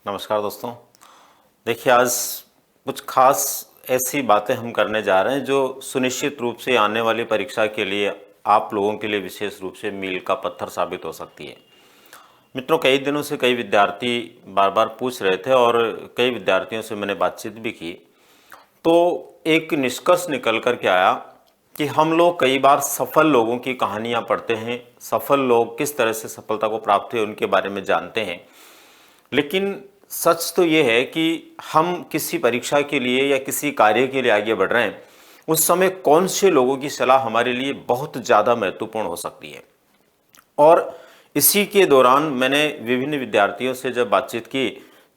नमस्कार दोस्तों। देखिए, आज कुछ खास ऐसी बातें हम करने जा रहे हैं जो सुनिश्चित रूप से आने वाली परीक्षा के लिए आप लोगों के लिए विशेष रूप से मील का पत्थर साबित हो सकती है। मित्रों, कई दिनों से कई विद्यार्थी बार बार पूछ रहे थे और कई विद्यार्थियों से मैंने बातचीत भी की, तो एक निष्कर्ष निकल कर के आया कि हम लोग कई बार सफल लोगों की कहानियाँ पढ़ते हैं, सफल लोग किस तरह से सफलता को प्राप्त हुए उनके बारे में जानते हैं, लेकिन सच तो ये है कि हम किसी परीक्षा के लिए या किसी कार्य के लिए आगे बढ़ रहे हैं, उस समय कौन से लोगों की सलाह हमारे लिए बहुत ज़्यादा महत्वपूर्ण हो सकती है। और इसी के दौरान मैंने विभिन्न विद्यार्थियों से जब बातचीत की,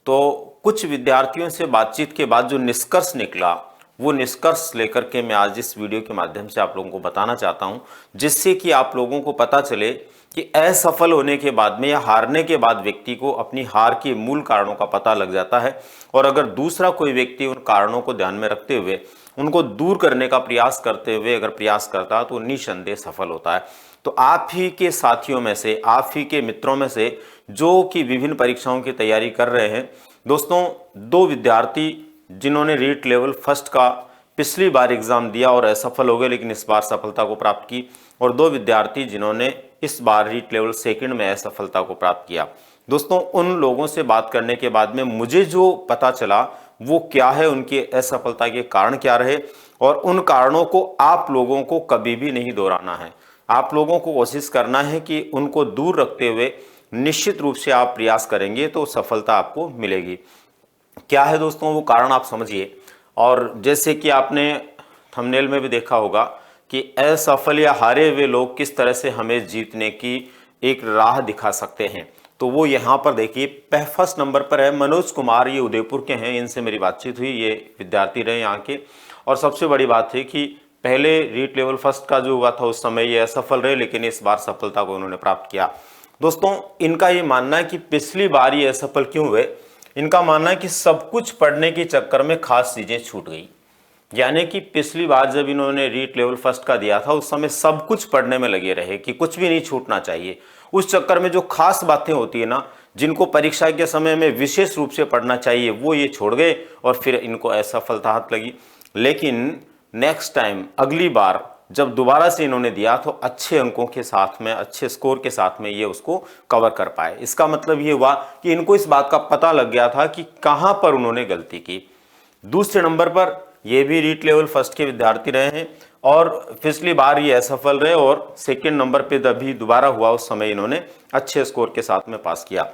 तो कुछ विद्यार्थियों से बातचीत के बाद जो निष्कर्ष निकला, वो निष्कर्ष लेकर के मैं आज इस वीडियो के माध्यम से आप लोगों को बताना चाहता हूं, जिससे कि आप लोगों को पता चले कि असफल होने के बाद में या हारने के बाद व्यक्ति को अपनी हार के मूल कारणों का पता लग जाता है, और अगर दूसरा कोई व्यक्ति उन कारणों को ध्यान में रखते हुए उनको दूर करने का प्रयास करते हुए अगर प्रयास करता है तो निसंदेह सफल होता है। तो आप ही के साथियों में से, आप ही के मित्रों में से जो कि विभिन्न परीक्षाओं की तैयारी कर रहे हैं, दोस्तों, दो विद्यार्थी जिन्होंने रीट लेवल फर्स्ट का पिछली बार एग्जाम दिया और असफल हो गए लेकिन इस बार सफलता को प्राप्त की, और दो विद्यार्थी जिन्होंने इस बार रीट लेवल सेकंड में असफलता को प्राप्त किया। दोस्तों, उन लोगों से बात करने के बाद में मुझे जो पता चला वो क्या है, उनकी असफलता के कारण क्या रहे, और उन कारणों को आप लोगों को कभी भी नहीं दोहराना है। आप लोगों को कोशिश करना है कि उनको दूर रखते हुए निश्चित रूप से आप प्रयास करेंगे तो सफलता आपको मिलेगी। क्या है दोस्तों वो कारण, आप समझिए। और जैसे कि आपने थंबनेल में भी देखा होगा कि असफल या हारे हुए लोग किस तरह से हमें जीतने की एक राह दिखा सकते हैं, तो वो यहाँ पर देखिए फर्स्ट नंबर पर है मनोज कुमार। ये उदयपुर के हैं, इनसे मेरी बातचीत हुई, ये विद्यार्थी रहे यहाँ के। और सबसे बड़ी बात है कि पहले रीट लेवल फर्स्ट का जो हुआ था उस समय ये असफल रहे, लेकिन इस बार सफलता को उन्होंने प्राप्त किया। दोस्तों, इनका ये मानना है कि पिछली बार ये असफल क्यों हुए, इनका मानना है कि सब कुछ पढ़ने के चक्कर में खास चीजें छूट गई। यानी कि पिछली बार जब इन्होंने रीट लेवल फर्स्ट का दिया था उस समय सब कुछ पढ़ने में लगे रहे कि कुछ भी नहीं छूटना चाहिए। उस चक्कर में जो खास बातें होती है ना, जिनको परीक्षा के समय में विशेष रूप से पढ़ना चाहिए, वो ये छोड़ गए और फिर इनको असफलता हाथ लगी। लेकिन नेक्स्ट टाइम, अगली बार जब दोबारा से इन्होंने दिया तो अच्छे अंकों के साथ में, अच्छे स्कोर के साथ में ये उसको कवर कर पाए। इसका मतलब ये हुआ कि इनको इस बात का पता लग गया था कि कहां पर उन्होंने गलती की। दूसरे नंबर पर ये भी रीट लेवल फर्स्ट के विद्यार्थी रहे हैं और पिछली बार ये असफल रहे, और सेकंड नंबर पे जब भी दोबारा हुआ उस समय इन्होंने अच्छे स्कोर के साथ में पास किया।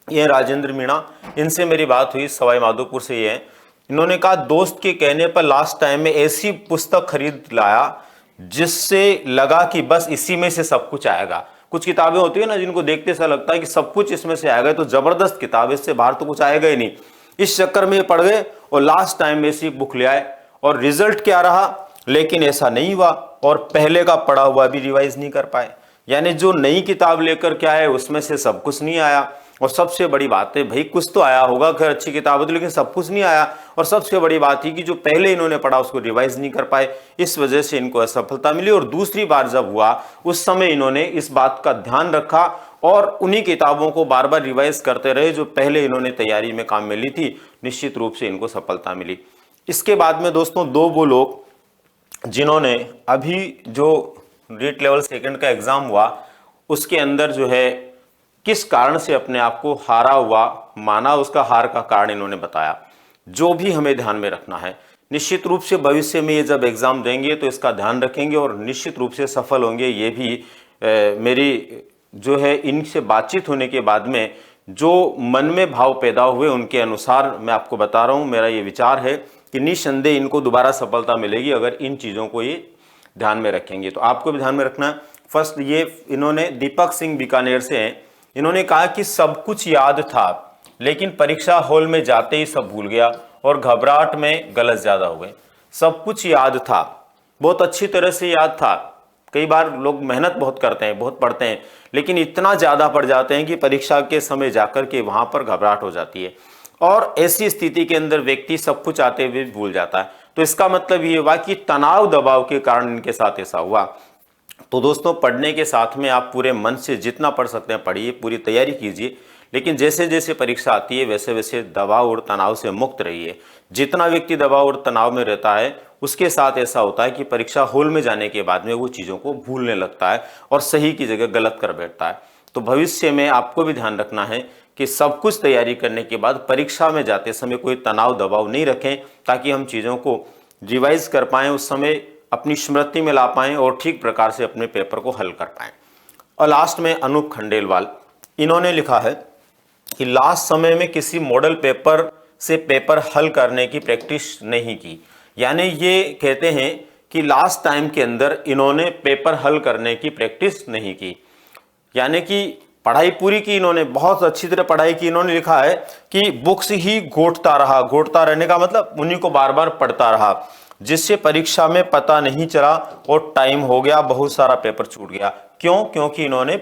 ये राजेंद्र मीणा, इनसे मेरी बात हुई, सवाई माधोपुर से ये हैं। इन्होंने कहा दोस्त के कहने पर लास्ट टाइम में ऐसी पुस्तक खरीद लाया जिससे लगा कि बस इसी में से सब कुछ आएगा। कुछ किताबें होती है ना जिनको देखते ऐसा लगता है कि सब कुछ इसमें से आएगा, तो जबरदस्त किताब, इससे बाहर तो कुछ आएगा ही नहीं। इस चक्कर में ये पढ़ गए और लास्ट टाइम में ऐसी बुक ले आए, और रिजल्ट क्या रहा, लेकिन ऐसा नहीं हुआ और पहले का पढ़ा हुआ भी रिवाइज नहीं कर पाए। यानी जो नई किताब लेकर के आए उसमें से सब कुछ नहीं आया। और सबसे बड़ी बात है भाई, कुछ तो आया होगा, खैर अच्छी किताब है, लेकिन सब कुछ नहीं आया। और सबसे बड़ी बात है कि जो पहले इन्होंने पढ़ा उसको रिवाइज नहीं कर पाए, इस वजह से इनको असफलता मिली। और दूसरी बार जब हुआ उस समय इन्होंने इस बात का ध्यान रखा और उन्हीं किताबों को बार बार रिवाइज करते रहे जो पहले इन्होंने तैयारी में काम में ली थी। निश्चित रूप से इनको सफलता मिली। इसके बाद में दोस्तों, दो वो लोग जिन्होंने अभी जो रीट लेवल सेकंड का एग्जाम हुआ उसके अंदर जो है किस कारण से अपने आप को हारा हुआ माना, उसका हार का कारण इन्होंने बताया। जो भी हमें ध्यान में रखना है, निश्चित रूप से भविष्य में ये जब एग्जाम देंगे तो इसका ध्यान रखेंगे और निश्चित रूप से सफल होंगे। ये भी मेरी जो है इनसे बातचीत होने के बाद में जो मन में भाव पैदा हुए उनके अनुसार मैं आपको बता रहा हूँ। मेरा ये विचार है कि निसंदेह इनको दोबारा सफलता मिलेगी अगर इन चीज़ों को ये ध्यान में रखेंगे। तो आपको भी ध्यान में रखना है। फर्स्ट, ये इन्होंने दीपक सिंह बीकानेर से हैं। इन्होंने कहा कि सब कुछ याद था लेकिन परीक्षा हॉल में जाते ही सब भूल गया और घबराहट में गलत ज्यादा हो गए। सब कुछ याद था, बहुत अच्छी तरह से याद था। कई बार लोग मेहनत बहुत करते हैं, बहुत पढ़ते हैं, लेकिन इतना ज्यादा पढ़ जाते हैं कि परीक्षा के समय जाकर के वहां पर घबराहट हो जाती है और ऐसी स्थिति के अंदर व्यक्ति सब कुछ आते हुए भूल जाता है। तो इसका मतलब ये हुआ कि तनाव दबाव के कारण इनके साथ ऐसा हुआ। तो दोस्तों, पढ़ने के साथ में आप पूरे मन से जितना पढ़ सकते हैं पढ़िए, पूरी तैयारी कीजिए, लेकिन जैसे जैसे परीक्षा आती है वैसे वैसे दबाव और तनाव से मुक्त रहिए। जितना व्यक्ति दबाव और तनाव में रहता है उसके साथ ऐसा होता है कि परीक्षा हॉल में जाने के बाद में वो चीज़ों को भूलने लगता है और सही की जगह गलत कर बैठता है। तो भविष्य में आपको भी ध्यान रखना है कि सब कुछ तैयारी करने के बाद परीक्षा में जाते समय कोई तनाव दबाव नहीं रखें, ताकि हम चीज़ों को रिवाइज कर पाएँ, उस समय अपनी स्मृति में ला पाएँ और ठीक प्रकार से अपने पेपर को हल कर पाएँ। और लास्ट में अनूप खंडेलवाल, इन्होंने लिखा है कि लास्ट समय में किसी मॉडल पेपर से पेपर हल करने की प्रैक्टिस नहीं की। यानी ये कहते हैं कि लास्ट टाइम के अंदर इन्होंने पेपर हल करने की प्रैक्टिस नहीं की, यानी कि पढ़ाई पूरी की इन्होंने, बहुत अच्छी तरह पढ़ाई की। इन्होंने लिखा है कि बुक्स ही घोटता रहा, घोटता रहने का मतलब उन्हीं को बार बार पढ़ता रहा, जिससे परीक्षा में पता नहीं चला और टाइम हो गया, बहुत सारा पेपर छूट गया। क्यों? क्योंकि इन्होंने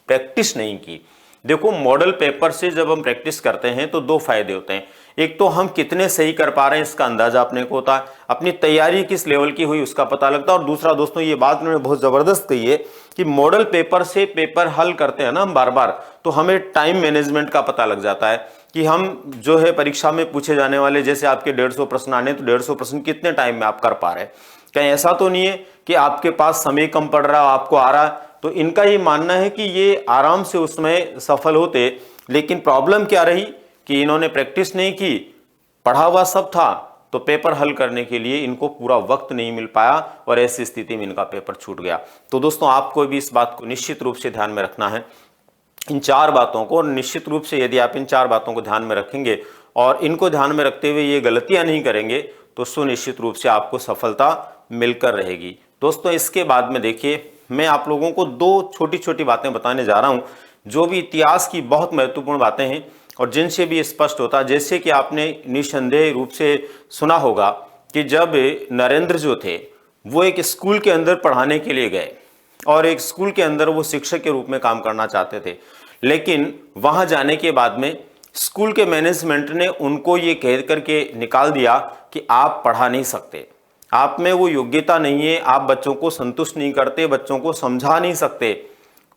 प्रैक्टिस नहीं की। देखो, मॉडल पेपर से जब हम प्रैक्टिस करते हैं तो दो फायदे होते हैं। एक तो हम कितने सही कर पा रहे हैं इसका अंदाजा अपने को होता है, अपनी तैयारी किस लेवल की हुई उसका पता लगता है। और दूसरा दोस्तों, ये बात उन्होंने बहुत जबरदस्त कही है कि मॉडल पेपर से पेपर हल करते हैं ना हम बार बार, तो हमें टाइम मैनेजमेंट का पता लग जाता है कि हम जो है परीक्षा में पूछे जाने वाले, जैसे आपके 150 प्रश्न आने, तो 150 प्रश्न कितने टाइम में आप कर पा रहे हैं। कहीं ऐसा तो नहीं है कि आपके पास समय कम पड़ रहा, आपको आ रहा है। तो इनका ये मानना है कि ये आराम से उसमें सफल होते, लेकिन प्रॉब्लम क्या रही कि इन्होंने प्रैक्टिस नहीं की, पढ़ा हुआ सब था, तो पेपर हल करने के लिए इनको पूरा वक्त नहीं मिल पाया और ऐसी स्थिति में इनका पेपर छूट गया। तो दोस्तों, आपको भी इस बात को निश्चित रूप से ध्यान में रखना है, इन 4 बातों को। निश्चित रूप से यदि आप इन 4 बातों को ध्यान में रखेंगे और इनको ध्यान में रखते हुए ये गलतियां नहीं करेंगे, तो सुनिश्चित रूप से आपको सफलता मिलकर रहेगी। दोस्तों, इसके बाद में देखिए, मैं आप लोगों को 2 छोटी छोटी बातें बताने जा रहा हूं, जो भी इतिहास की बहुत महत्वपूर्ण बातें हैं और जिनसे भी स्पष्ट होता है। जैसे कि आपने निसंदेह रूप से सुना होगा कि जब नरेंद्र जो थे वो एक स्कूल के अंदर पढ़ाने के लिए गए और एक स्कूल के अंदर वो शिक्षक के रूप में काम करना चाहते थे, लेकिन वहां जाने के बाद में स्कूल के मैनेजमेंट ने उनको ये कह करके निकाल दिया कि आप पढ़ा नहीं सकते, आप में वो योग्यता नहीं है, आप बच्चों को संतुष्ट नहीं करते, बच्चों को समझा नहीं सकते।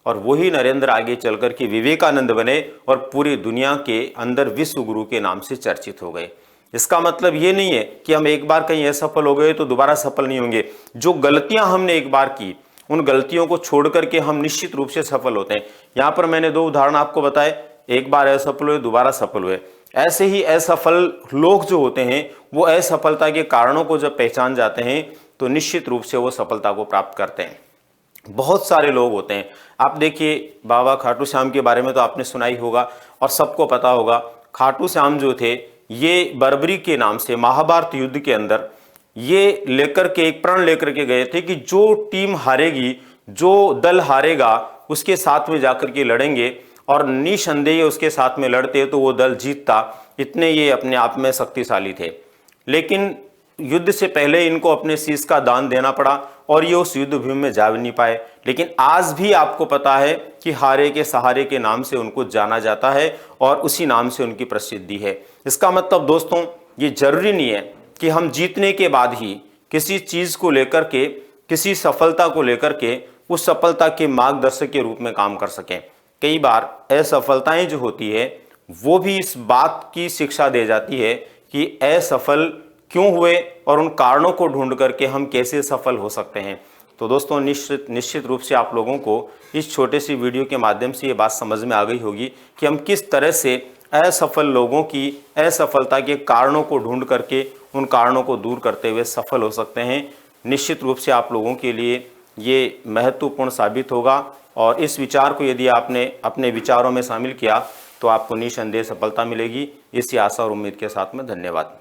और वही नरेंद्र आगे चलकर के विवेकानंद बने और पूरी दुनिया के अंदर विश्व गुरु के नाम से चर्चित हो गए। इसका मतलब ये नहीं है कि हम एक बार कहीं असफल हो गए तो दोबारा सफल नहीं होंगे। जो गलतियां हमने एक बार की, उन गलतियों को छोड़ करके हम निश्चित रूप से सफल होते हैं। यहाँ पर मैंने 2 उदाहरण आपको बताए, एक बार असफल हुए, दोबारा सफल हुए। ऐसे ही असफल लोग जो होते हैं वो असफलता के कारणों को जब पहचान जाते हैं तो निश्चित रूप से वो सफलता को प्राप्त करते हैं। बहुत सारे लोग होते हैं, आप देखिए बाबा खाटू श्याम के बारे में तो आपने सुना ही होगा और सबको पता होगा। खाटू श्याम जो थे, ये बर्बरी के नाम से महाभारत युद्ध के अंदर ये लेकर के एक प्रण लेकर के गए थे कि जो टीम हारेगी, जो दल हारेगा, उसके साथ में जाकर के लड़ेंगे और निसंदेह उसके साथ में लड़ते तो वो दल जीतता। इतने ये अपने आप में शक्तिशाली थे। लेकिन युद्ध से पहले इनको अपने शीश का दान देना पड़ा और ये उस युद्ध भूमि में जा भी नहीं पाए। लेकिन आज भी आपको पता है कि हारे के सहारे के नाम से उनको जाना जाता है और उसी नाम से उनकी प्रसिद्धि है। इसका मतलब दोस्तों, ये जरूरी नहीं है कि हम जीतने के बाद ही किसी चीज को लेकर के, किसी सफलता को लेकर के उस सफलता के मार्गदर्शक के रूप में काम कर सकें। कई बार असफलताएं जो होती है वो भी इस बात की शिक्षा दे जाती है कि असफल क्यों हुए और उन कारणों को ढूंढ करके हम कैसे सफल हो सकते हैं। तो दोस्तों, निश्चित रूप से आप लोगों को इस छोटे सी वीडियो के माध्यम से ये बात समझ में आ गई होगी कि हम किस तरह से असफल लोगों की असफलता के कारणों को ढूंढ करके उन कारणों को दूर करते हुए सफल हो सकते हैं। निश्चित रूप से आप लोगों के लिए ये महत्वपूर्ण साबित होगा और इस विचार को यदि आपने अपने विचारों में शामिल किया तो आपको निसंदेह सफलता मिलेगी। इसी आशा और उम्मीद के साथ में धन्यवाद।